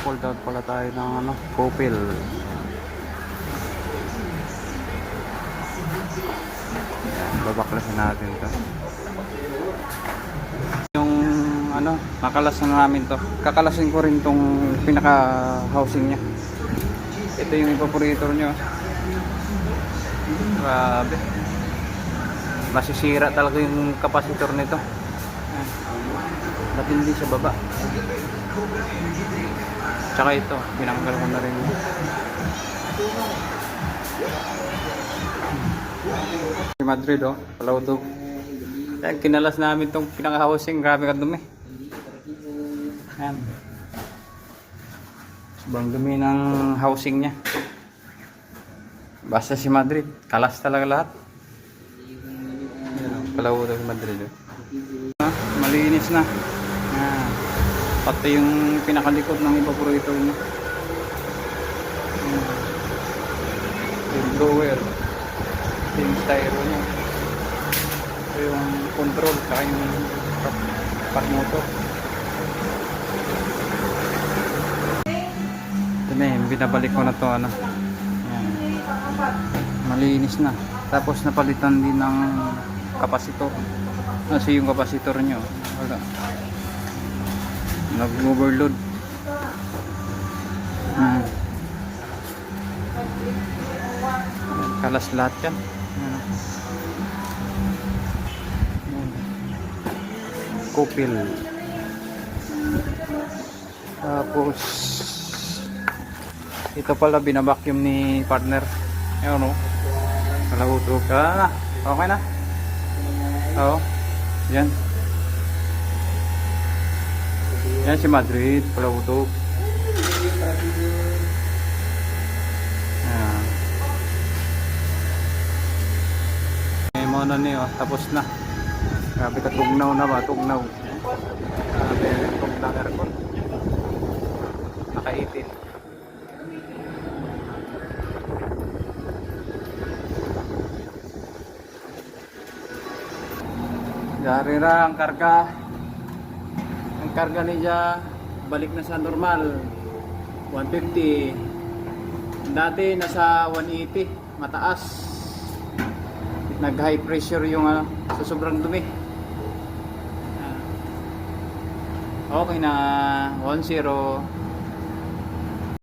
Nagpo-fold out pala tayo ng ano, kopil. Yan, babaklasin natin to. Yung ano, nakalas na namin to. Kakalasin ko rin tong pinaka housing nya. Ito yung evaporator nyo. Grabe. Masisira talaga yung kapasitor nito. Matindi sa baba. Tsaka ito, pinanggal ko na rin. Si Madrid, oh, Palautog. Yan, kinalas namin itong pinaka-housing. Grabe ka dumi. Yan. Sobrang dumi ng housing nya. Basta si Madrid, kalas talaga lahat. Yan, Palautog si Madrid, oh. Malinis na. Yan. Pati yung pinakalikod ng evaporator nya. Yung blower. Yung styro nya. Ito yung control saka yung pack motor. Ito na yun, binabalik ko na to ano. Yan. Malinis na. Tapos napalitan din ng kapasitor. Kasi yung kapasitor nyo wala, nag-overload. Kalas lahat yan. Kopil. Tapos ito pala binabacuum ni partner. Ayun o, nalauto ka na. Okay na. Oo. Yan. Yan si Madrid, palauto. Ayan. Mono niyo, tapos na. Grabe ka, tugnaw na ba? Tugnaw. Grabe, tugnaw aircon. Naka-18. Dari na ang karga. Ang karga niya balik na sa normal. 150. Dati nasa 180, mataas. Nag high pressure yung ano, sa sobrang dumi. Okay na, 10.